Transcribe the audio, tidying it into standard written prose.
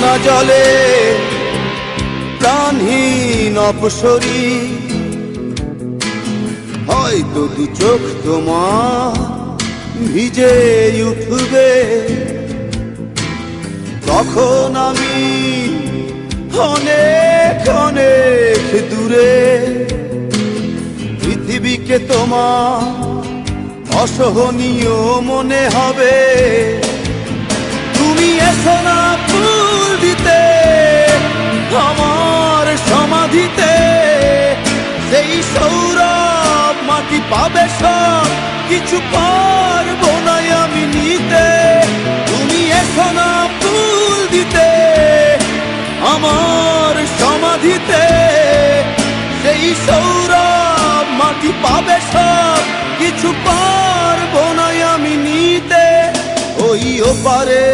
না জলে প্রাণহীন অপসরী, হয়তো দু চোখ তোমার ভিজে উঠবে, তখন আমি অনেক অনেক দূরে। পৃথিবীকে তোমার অসহনীয় মনে হবে, তুমি এসো না ফুল দিতে আমার সমাধিতে। সেই সৌরভ মাটি পাবে সব, কিছু পারবো না আমি নিতে। তুমি এসো না ফুল দিতে আমার সমাধিতে, সেই সৌরভ মাটি পাবে সব, কিছু পারবো না আমি নিতে। ওই ওপারে